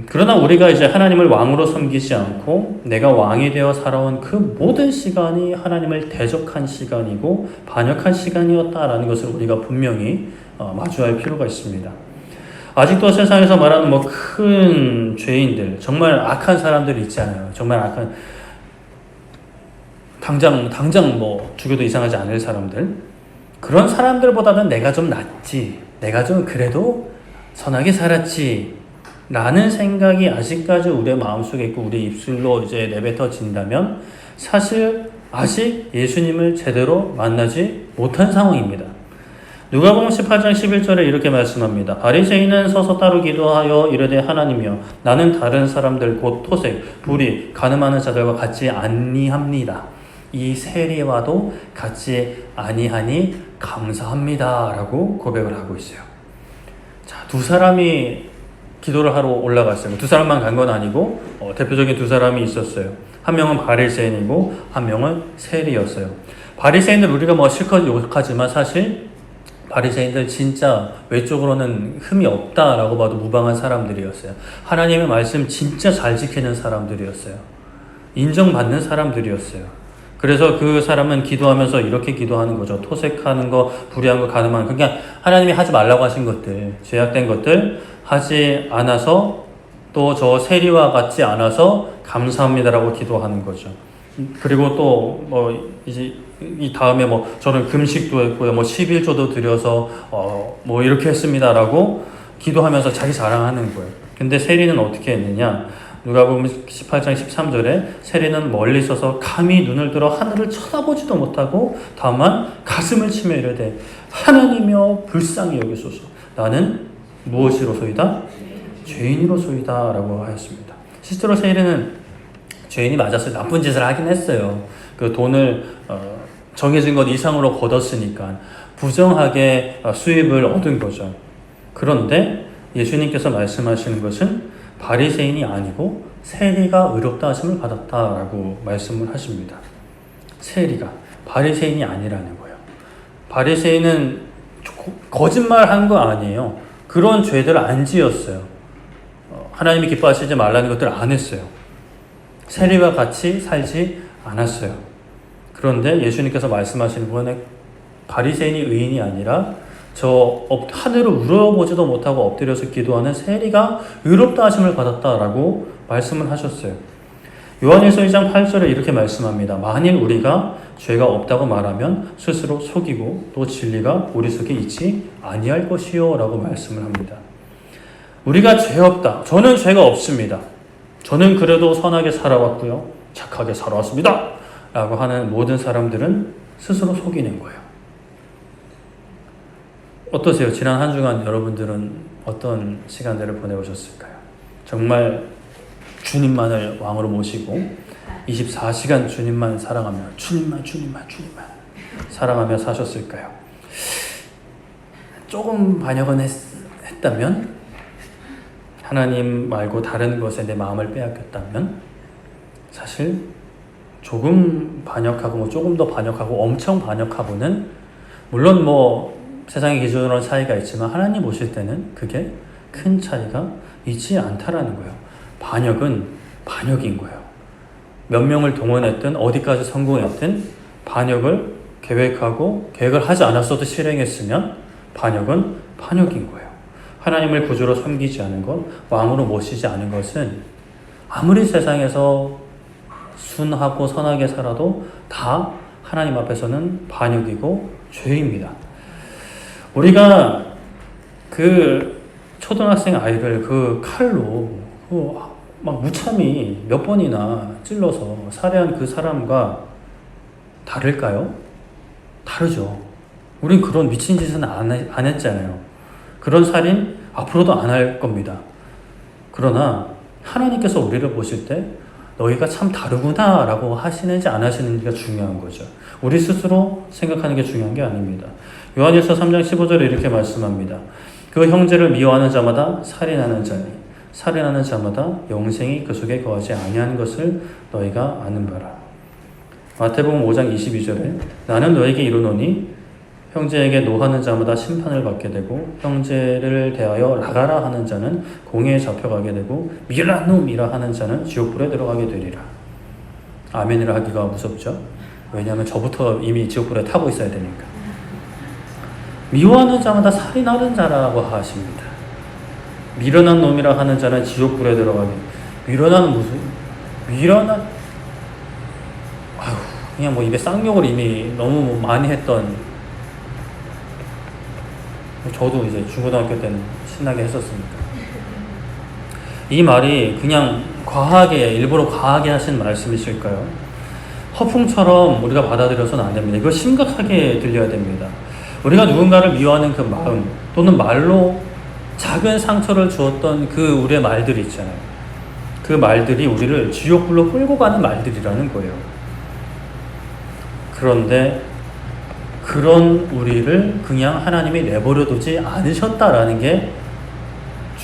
그러나 우리가 이제 하나님을 왕으로 섬기지 않고 내가 왕이 되어 살아온 그 모든 시간이 하나님을 대적한 시간이고 반역한 시간이었다라는 것을 우리가 분명히 마주할 필요가 있습니다. 아직도 세상에서 말하는 뭐 큰 죄인들, 정말 악한 사람들이 있잖아요. 정말 악한, 당장 뭐 죽여도 이상하지 않을 사람들. 그런 사람들보다는 내가 좀 낫지, 내가 좀 그래도 선하게 살았지 라는 생각이 아직까지 우리의 마음속에 있고 우리 입술로 이제 내뱉어진다면 사실 아직 예수님을 제대로 만나지 못한 상황입니다. 누가복음 18장 11절에 이렇게 말씀합니다. 바리새인은 서서 따로 기도하여 이르되 하나님이여 나는 다른 사람들 곧 토색, 불의, 가늠하는 자들과 같지 아니합니다. 이 세리와도 같지 아니하니 감사합니다 라고 고백을 하고 있어요. 자, 두 사람이 기도를 하러 올라갔어요. 두 사람만 간 건 아니고 대표적인 두 사람이 있었어요. 한 명은 바리새인이고 한 명은 세리였어요. 바리새인들 우리가 뭐 실컷 욕하지만 사실 바리새인들 진짜 외적으로는 흠이 없다라고 봐도 무방한 사람들이었어요. 하나님의 말씀 진짜 잘 지키는 사람들이었어요. 인정받는 사람들이었어요. 그래서 그 사람은 기도하면서 이렇게 기도하는 거죠. 토색하는 거, 불의한 거, 가늠하는 거. 그러니까 하나님이 하지 말라고 하신 것들, 죄악된 것들 하지 않아서 또 저 세리와 같지 않아서 감사합니다라고 기도하는 거죠. 그리고 또 뭐 이제 이 다음에 뭐 저는 금식도 했고요, 뭐 11조도 드려서 뭐 이렇게 했습니다라고 기도하면서 자기 자랑하는 거예요. 근데 세리는 어떻게 했느냐? 누가복음 18장 13절에 세리는 멀리 서서 감히 눈을 들어 하늘을 쳐다보지도 못하고 다만 가슴을 치며 이르되 하나님이여 불쌍히 여기소서 나는 무엇이로소이다? 죄인이로소이다 라고 하였습니다. 실제로 세리는 죄인이 맞았어요. 나쁜 짓을 하긴 했어요. 그 돈을 정해진 것 이상으로 걷었으니까 부정하게 수입을 얻은 거죠. 그런데 예수님께서 말씀하시는 것은 바리새인이 아니고 세리가 의롭다 하심을 받았다라고 말씀을 하십니다. 세리가 바리새인이 아니라는 거예요. 바리새인은 거짓말한 거 아니에요. 그런 죄들을 안 지었어요. 하나님이 기뻐하시지 말라는 것들을 안 했어요. 세리와 같이 살지 않았어요. 그런데 예수님께서 말씀하시는 거는 바리새인이 의인이 아니라 저 하늘을 우러보지도 못하고 엎드려서 기도하는 세리가 의롭다 하심을 받았다라고 말씀을 하셨어요. 요한일서 2장 8절에 이렇게 말씀합니다. 만일 우리가 죄가 없다고 말하면 스스로 속이고 또 진리가 우리 속에 있지 아니할 것이요 라고 말씀을 합니다. 우리가 죄 없다. 저는 죄가 없습니다. 저는 그래도 선하게 살아왔고요. 착하게 살아왔습니다. 라고 하는 모든 사람들은 스스로 속이는 거예요. 어떠세요? 지난 한 주간 여러분들은 어떤 시간들을 보내오셨을까요? 정말 주님만을 왕으로 모시고 24시간 주님만 사랑하며 주님만 사랑하며 사셨을까요? 조금 반역은 했다면, 하나님 말고 다른 것에 내 마음을 빼앗겼다면, 사실 조금 반역하고 뭐 조금 더 반역하고 엄청 반역하고는 물론 뭐 세상의 기준으로는 차이가 있지만 하나님 보실 때는 그게 큰 차이가 있지 않다라는 거예요. 반역은 반역인 거예요. 몇 명을 동원했든 어디까지 성공했든 반역을 계획을 하지 않았어도 실행했으면 반역은 반역인 거예요. 하나님을 구주로 섬기지 않은 것, 왕으로 모시지 않은 것은 아무리 세상에서 순하고 선하게 살아도 다 하나님 앞에서는 반역이고 죄입니다. 우리가 그 초등학생 아이를 그 칼로 막 무참히 몇 번이나 찔러서 살해한 그 사람과 다를까요? 다르죠. 우린 그런 미친 짓은 안 했잖아요. 그런 살인 앞으로도 안 할 겁니다. 그러나 하나님께서 우리를 보실 때 너희가 참 다르구나 라고 하시는지 안 하시는지가 중요한 거죠. 우리 스스로 생각하는 게 중요한 게 아닙니다. 요한일서 3장 15절에 이렇게 말씀합니다. 그 형제를 미워하는 자마다 살인하는 자니 살인하는 자마다 영생이 그 속에 거하지 아니하는 것을 너희가 아는 바라. 마태복음 5장 22절에 나는 너에게 이르노니 형제에게 노하는 자마다 심판을 받게 되고 형제를 대하여 나가라 하는 자는 공회에 잡혀가게 되고 미련한 놈이라 하는 자는 지옥불에 들어가게 되리라. 아멘이라 하기가 무섭죠. 왜냐하면 저부터 이미 지옥불에 타고 있어야 되니까. 미워하는 자마다 살인하는 자라고 하십니다. 미련한 놈이라 하는 자는 지옥불에 들어가게. 미련한 그냥 뭐 입에 쌍욕을 이미 너무 많이 했던, 저도 이제 중고등학교 때는 신나게 했었으니까. 이 말이 그냥 일부러 과하게 하신 말씀이실까요? 허풍처럼 우리가 받아들여서는 안 됩니다. 이거 심각하게 들려야 됩니다. 우리가 누군가를 미워하는 그 마음, 또는 말로 작은 상처를 주었던 그 우리의 말들이 있잖아요. 그 말들이 우리를 지옥불로 끌고 가는 말들이라는 거예요. 그런데 그런 우리를 그냥 하나님이 내버려 두지 않으셨다라는 게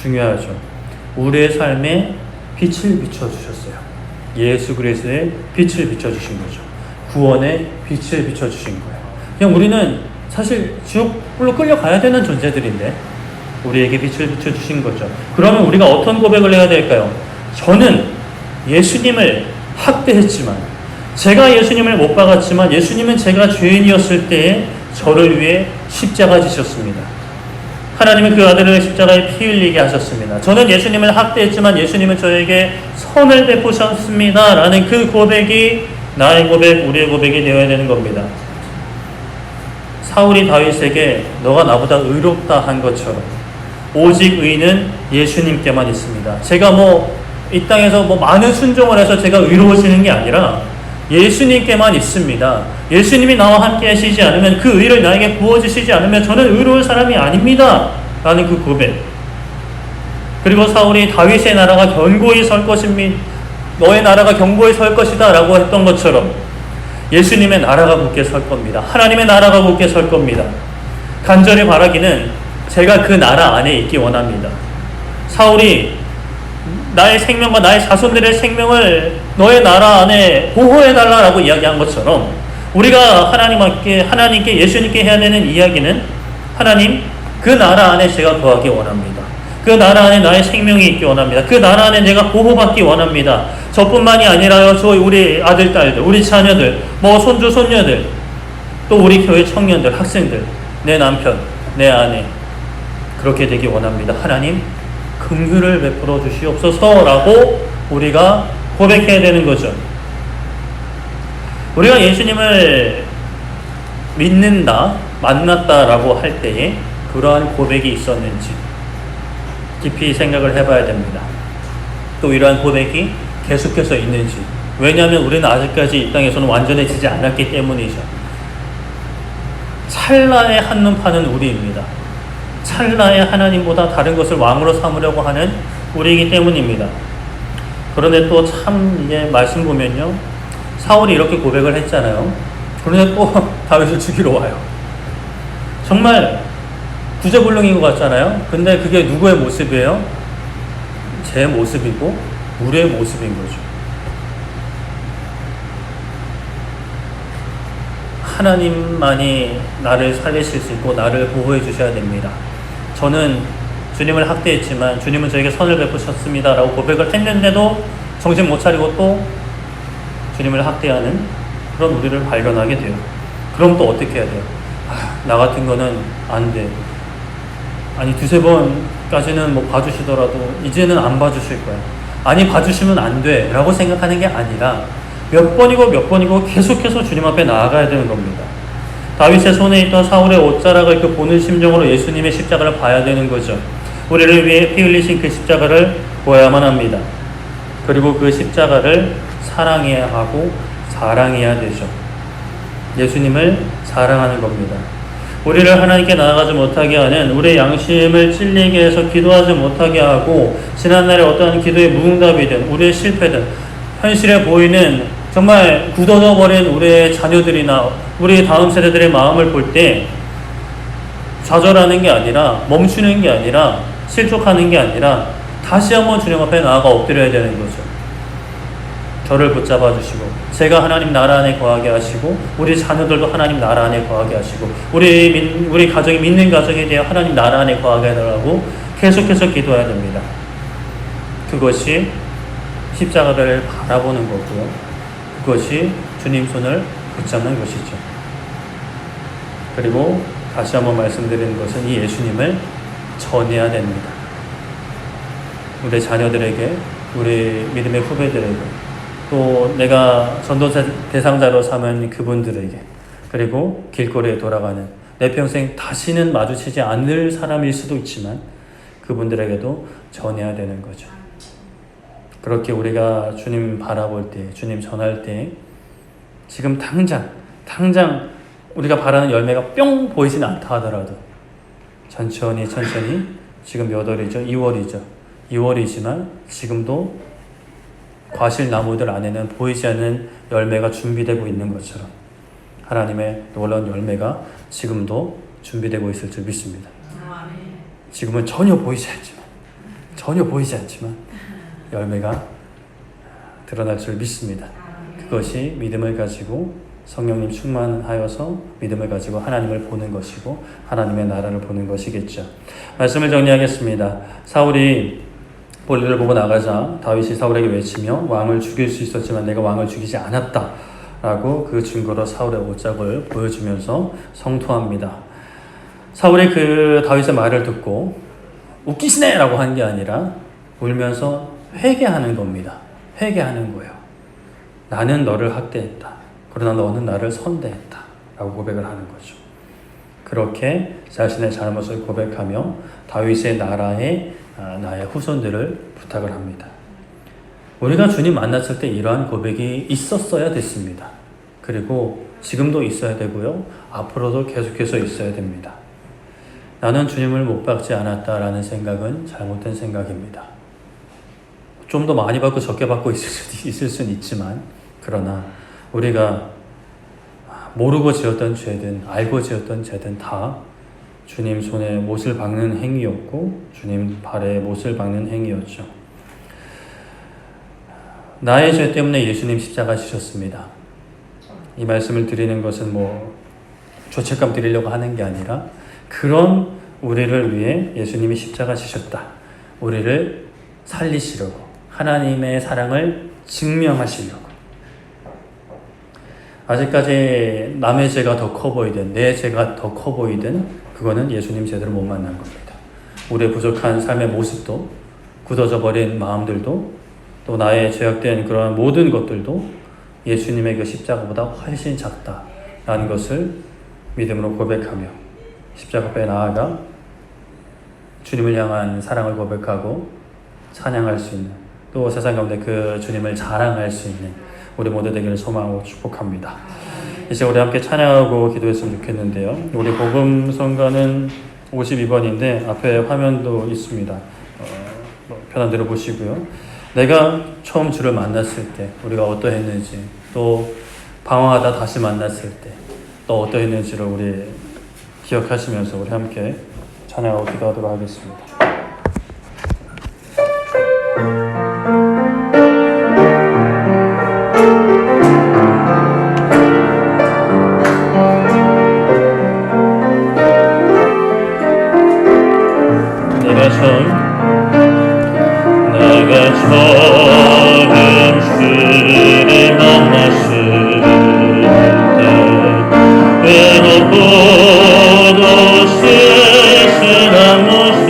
중요하죠. 우리의 삶에 빛을 비춰주셨어요. 예수 그리스도의 빛을 비춰주신 거죠. 구원의 빛을 비춰주신 거예요. 그냥 우리는 사실 지옥불로 끌려가야 되는 존재들인데 우리에게 빛을 비춰주신 거죠. 그러면 우리가 어떤 고백을 해야 될까요? 저는 예수님을 학대했지만, 제가 예수님을 못 박았지만 예수님은 제가 죄인이었을 때에 저를 위해 십자가 지셨습니다. 하나님은 그 아들을 십자가에 피 흘리게 하셨습니다. 저는 예수님을 학대했지만 예수님은 저에게 선을 베푸셨습니다. 라는 그 고백이 나의 고백, 우리의 고백이 되어야 되는 겁니다. 사울이 다윗에게 너가 나보다 의롭다 한 것처럼 오직 의는 예수님께만 있습니다. 제가 이 땅에서 많은 순종을 해서 제가 의로워지는 게 아니라 예수님께만 있습니다. 예수님이 나와 함께 하시지 않으면, 그 의를 나에게 부어주시지 않으면 저는 의로운 사람이 아닙니다. 라는 그 고백. 그리고 사울이 다윗의 나라가 견고히 설 것입니다. 너의 나라가 견고히 설 것이다 라고 했던 것처럼 예수님의 나라가 굳게 설 겁니다. 하나님의 나라가 굳게 설 겁니다. 간절히 바라기는 제가 그 나라 안에 있기 원합니다. 사울이 나의 생명과 나의 자손들의 생명을 너의 나라 안에 보호해달라고 이야기한 것처럼 우리가 하나님께 예수님께 해야 되는 이야기는, 하나님, 그 나라 안에 제가 거하기 원합니다. 그 나라 안에 나의 생명이 있기 원합니다. 그 나라 안에 내가 보호받기 원합니다. 저뿐만이 아니라요, 우리 아들, 딸들, 우리 자녀들, 손주, 손녀들, 또 우리 교회 청년들, 학생들, 내 남편, 내 아내, 그렇게 되기 원합니다. 하나님, 긍휼을 베풀어 주시옵소서라고 우리가 고백해야 되는 거죠. 우리가 예수님을 믿는다, 만났다라고 할 때에 그러한 고백이 있었는지 깊이 생각을 해봐야 됩니다. 또 이러한 고백이 계속해서 있는지. 왜냐하면 우리는 아직까지 이 땅에서는 완전해지지 않았기 때문이죠. 찰나의 한눈 파는 우리입니다. 찰나의 하나님보다 다른 것을 왕으로 삼으려고 하는 우리이기 때문입니다. 그런데 또 참 이게 말씀 보면요, 사울이 이렇게 고백을 했잖아요. 그런데 또 다윗을 죽이러 와요. 정말 구제불능인 것 같잖아요. 근데 그게 누구의 모습이에요? 제 모습이고 우리의 모습인 거죠. 하나님만이 나를 살리실 수 있고 나를 보호해 주셔야 됩니다. 저는 주님을 학대했지만 주님은 저에게 선을 베푸셨습니다 라고 고백을 했는데도 정신 못 차리고 또 주님을 학대하는 그런 우리를 발견하게 돼요. 그럼 또 어떻게 해야 돼요? 나 같은 거는 안 돼. 아니, 두세 번까지는 봐주시더라도 이제는 안 봐주실 거야. 아니, 봐주시면 안 돼 라고 생각하는 게 아니라 몇 번이고 계속해서 주님 앞에 나아가야 되는 겁니다. 다윗의 손에 있던 사울의 옷자락을 보는 심정으로 예수님의 십자가를 봐야 되는 거죠. 우리를 위해 피 흘리신 그 십자가를 보아야만 합니다. 그리고 그 십자가를 사랑해야 하고 사랑해야 되죠. 예수님을 사랑하는 겁니다. 우리를 하나님께 나아가지 못하게 하는 우리의 양심을 찔리게 해서 기도하지 못하게 하고, 지난날에 어떠한 기도의 무응답이든 우리의 실패든 현실에 보이는 정말 굳어져 버린 우리의 자녀들이나 우리 다음 세대들의 마음을 볼 때 좌절하는 게 아니라, 멈추는 게 아니라, 실족하는 게 아니라 다시 한번 주님 앞에 나아가 엎드려야 되는 거죠. 저를 붙잡아 주시고 제가 하나님 나라 안에 거하게 하시고 우리 자녀들도 하나님 나라 안에 거하게 하시고 우리 가정이 믿는 가정에 대해 하나님 나라 안에 거하게 해달라고 계속해서 기도해야 됩니다. 그것이 십자가를 바라보는 거고요. 그것이 주님 손을 붙잡는 것이죠. 그리고 다시 한번 말씀드리는 것은 이 예수님을 전해야 됩니다. 우리 자녀들에게, 우리 믿음의 후배들에게, 또 내가 전도 대상자로 삼은 그분들에게, 그리고 길거리에 돌아가는 내 평생 다시는 마주치지 않을 사람일 수도 있지만 그분들에게도 전해야 되는 거죠. 그렇게 우리가 주님 바라볼 때, 주님 전할 때 지금 당장 우리가 바라는 열매가 뿅 보이진 않다 하더라도 천천히 지금 몇 월이죠? 2월이지만 지금도 과실나무들 안에는 보이지 않는 열매가 준비되고 있는 것처럼 하나님의 놀라운 열매가 지금도 준비되고 있을 줄 믿습니다. 지금은 전혀 보이지 않지만 열매가 드러날 줄 믿습니다. 그것이 믿음을 가지고 성령님 충만하여서 믿음을 가지고 하나님을 보는 것이고 하나님의 나라를 보는 것이겠죠. 말씀을 정리하겠습니다. 사울이 볼일을 보고 나가자 다윗이 사울에게 외치며 왕을 죽일 수 있었지만 내가 왕을 죽이지 않았다 라고 그 증거로 사울의 옷장을 보여주면서 성토합니다. 사울이 그 다윗의 말을 듣고 웃기시네 라고 한 게 아니라 울면서 회개하는 겁니다. 회개하는 거예요. 나는 너를 학대했다. 그러나 너는 나를 선대했다. 라고 고백을 하는 거죠. 그렇게 자신의 잘못을 고백하며 다윗의 나라에 나의 후손들을 부탁을 합니다. 우리가 주님 만났을 때 이러한 고백이 있었어야 됐습니다. 그리고 지금도 있어야 되고요. 앞으로도 계속해서 있어야 됩니다. 나는 주님을 못 받지 않았다라는 생각은 잘못된 생각입니다. 좀 더 많이 받고 적게 받고 있을 수는 있지만 그러나 우리가 모르고 지었던 죄든 알고 지었던 죄든 다 주님 손에 못을 박는 행위였고 주님 발에 못을 박는 행위였죠. 나의 죄 때문에 예수님 십자가 지셨습니다. 이 말씀을 드리는 것은 죄책감 드리려고 하는 게 아니라 그런 우리를 위해 예수님이 십자가 지셨다. 우리를 살리시려고 하나님의 사랑을 증명하시려고 아직까지 남의 죄가 더 커 보이든 내 죄가 더 커 보이든 그거는 예수님 제대로 못 만난 겁니다. 우리의 부족한 삶의 모습도 굳어져 버린 마음들도 또 나의 죄악된 그러한 모든 것들도 예수님의 그 십자가보다 훨씬 작다라는 것을 믿음으로 고백하며 십자가 앞에 나아가 주님을 향한 사랑을 고백하고 찬양할 수 있는 또 세상 가운데 그 주님을 자랑할 수 있는 우리 모두 되기를 소망하고 축복합니다. 이제 우리 함께 찬양하고 기도했으면 좋겠는데요. 우리 복음 성가는 52번인데 앞에 화면도 있습니다. 편한 대로 보시고요. 내가 처음 주를 만났을 때 우리가 어떠했는지 또 방황하다 다시 만났을 때 또 어떠했는지를 우리 기억하시면서 우리 함께 찬양하고 기도하도록 하겠습니다. 내가 처음 주를 만났을 때 외롭고도 쓸쓸한 모습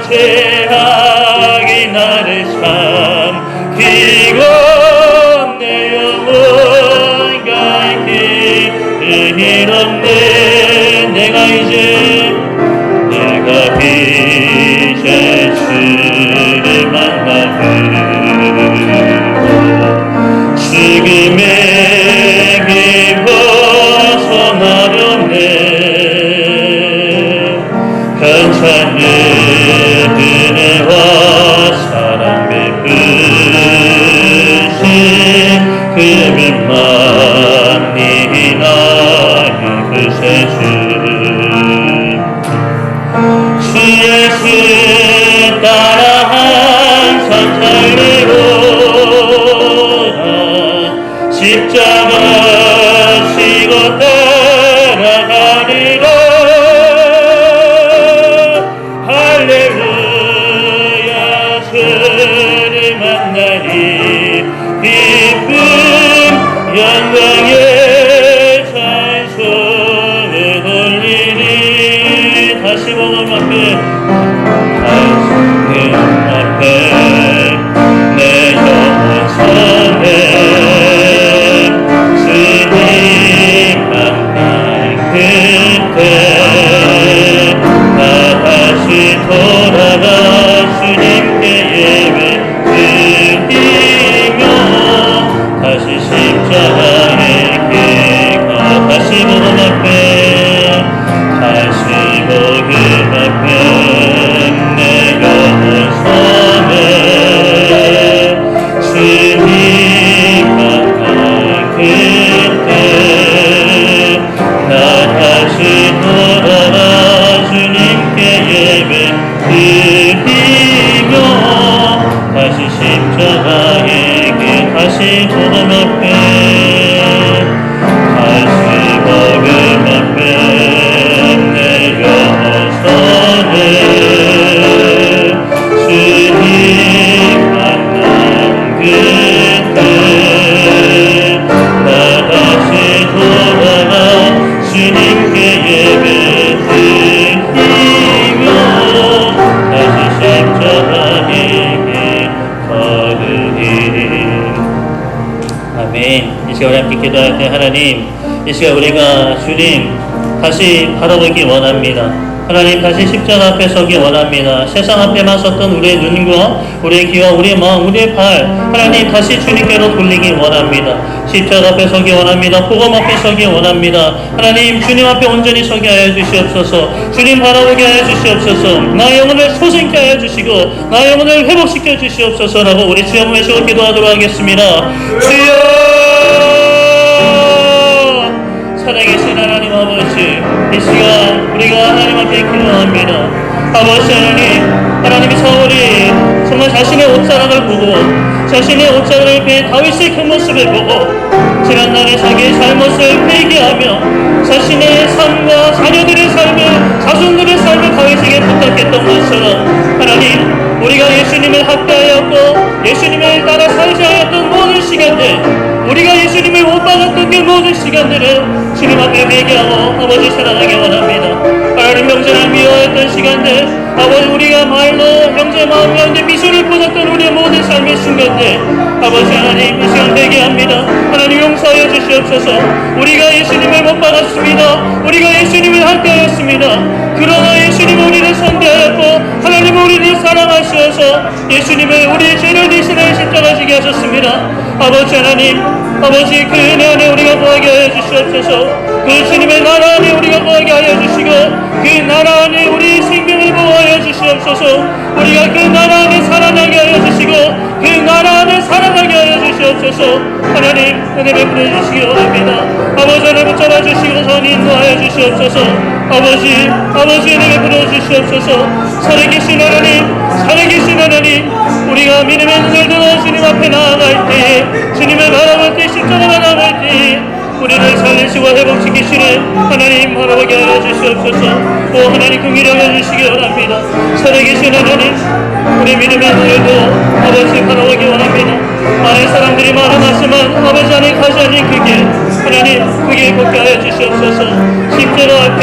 죄악이 나를 삼키고 내 영혼 갈길 잃었네. 내가 이제 주를 만나고 죽음의 길 벗어나려네. 괜찮은 은혜와 사랑 베푸신 그분만이 나의 구세주. 주 예수 따라 항상 달리고자 십자가 지고 따라가리라. 할렐루야 주를 만나리 기쁨 영광의 찬송을 돌리리. 다시 보고 앞에 내 영혼 선에 주님 만난 그때 나 다시 돌아가 주님께 예배 드리며 다시 십자가의 길가 다시 복음 앞에 내 영혼 선에 주님 만난 그때 나 다시 돌아가 주님께 예배 드리며 다시 십자가의 길 다시 복음 앞에 다시 복음 앞에 내 영혼 선에 주님 만난 그때 나 다시 돌아가 주님께 예배 드리며 다시 십자가의 길 걸으리. 아멘. 이 시간 우리 함께 기도할 때 하나님, 이 시간 우리가 주님 다시 바라보기 원합니다. 하나님 다시 십자가 앞에 서기 원합니다. 세상 앞에만 섰던 우리의 눈과 우리의 귀와 우리의 마음 우리의 발 하나님 다시 주님께로 돌리기 원합니다. 십자가 앞에 서기 원합니다. 복음 앞에 서기 원합니다. 하나님 주님 앞에 온전히 서게 하여 주시옵소서. 주님 바라보게 하여 주시옵소서. 나의 영혼을 소생케 하여 주시고 나의 영혼을 회복시켜 주시옵소서라고 우리 주여 모시고 기도하도록 하겠습니다. 주여 살아계신 하나님 아버지, 이 시간 우리가 하나님 앞에 기도합니다. 아버지 하나님이 사울이 정말 자신의 옷자락을 보고 자신의 옷자락을 뺀 다윗의 그 모습을 보고 지난날의 자기의 잘못을 회개하며 자신의 삶과 자녀들의 삶을 자손들의 삶을 다윗에게 부탁했던 것처럼 하나님 우리가 예수님을 학대하였고 예수님을 따라 살지 하였던 모든 시간들 우리가 예수님을 못 받았던 그 모든 시간들을 주님 앞에 회개하고 아버지 사랑하기 원합니다. 하나님 형제를 미워했던 시간들 아버지 우리가 말로 형제 마음 가운데 미소를 꽂았던 우리의 모든 삶의 순간들 아버지 하나님 이 시간 회개합니다. 하나님 용서하여 주시옵소서. 우리가 예수님을 못 받았습니다. 우리가 예수님을 학대하였습니다. 그러나 예수님은 우리를 선대하였고 하나님은 우리를 사랑하셔서 예수님을 우리의 죄를 대신하여 십자가 지게 하셨습니다. 아버지 하나님 아버지 그 은혜 안에 우리가 거하게 하여 주시옵소서. 그 주님의 나라 안에 우리가 거하게 하여 주시고 그 나라 안에 우리 생명을 보호하여 주시옵소서. 우리가 그 나라 안에 살아나게 하여 주시고 그 나라 안에 살아나게 하여 주시옵소서. 하나님 은혜 베풀어 주시기 원합니다. 아버지 하나님 붙잡아 주시고 선 인도하여 주시옵소서. 아버지 은혜 베풀어 주시옵소서. 살아계신 하나님 우리가 믿음의 눈을 들어 주님 앞에 나아갈 때에 주님을 바라볼 때 십자가 바라볼 때에 우리를 살리시고 회복시키시는 하나님 바라보게 하여 주시옵소서. 오 하나님 긍휼히 여겨주시기 원합니다. 살아계신 하나님 우리 믿음의 눈을도 아버지 바라보기 원합니다. 많은 사람들이 말하지만 아버지 안에 가지 않는 그 길 하나님 그 길 걷게 하여 주시옵소서. 십자가 앞에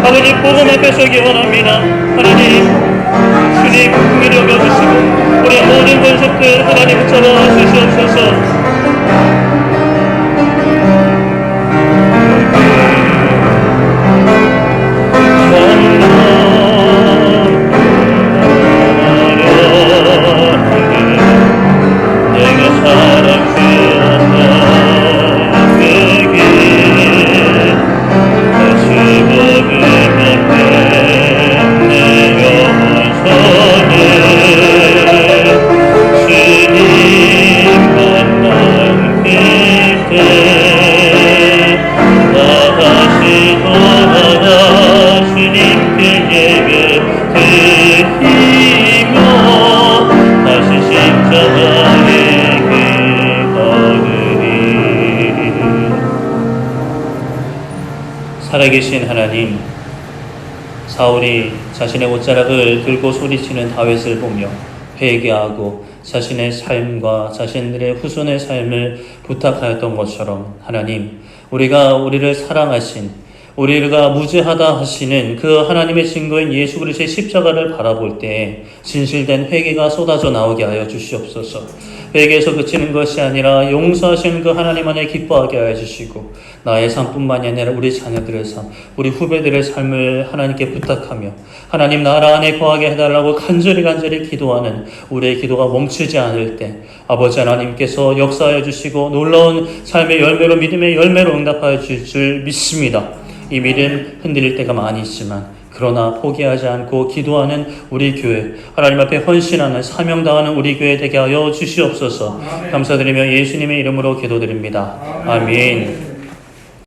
아버지 복음 앞에 서기 원합니다. 하나님 주님 가족들 하나님 붙잡아 주시옵소서. 내가 사랑스럽다 내게 다시 먹으면 내 영혼 손에 주님 만난 그때 나 다시 돌아가 주님께 예배 드리며 다시 십자가에 기도드리. 살아계신 하나님, 사울이 자신의 옷자락을 들고 소리치는 다윗을 보며 회개하고 자신의 삶과 자신들의 후손의 삶을 부탁하였던 것처럼 하나님, 우리가 우리를 사랑하신, 우리가 무죄하다 하시는 그 하나님의 증거인 예수 그리스도의 십자가를 바라볼 때 진실된 회개가 쏟아져 나오게 하여 주시옵소서. 회개에서 그치는 것이 아니라 용서하시는 그 하나님 안에 기뻐하게 하여 주시고, 나의 삶뿐만이 아니라 우리 자녀들의 삶, 우리 후배들의 삶을 하나님께 부탁하며 하나님 나라 안에 거하게 해달라고 간절히 기도하는 우리의 기도가 멈추지 않을 때 아버지 하나님께서 역사하여 주시고 놀라운 삶의 열매로, 믿음의 열매로 응답하여 주실 줄 믿습니다. 이 믿음 흔들릴 때가 많이 있지만 그러나 포기하지 않고 기도하는 우리 교회, 하나님 앞에 헌신하는 사명당하는 우리 교회 되게 하여 주시옵소서. 감사드리며 예수님의 이름으로 기도드립니다. 아멘.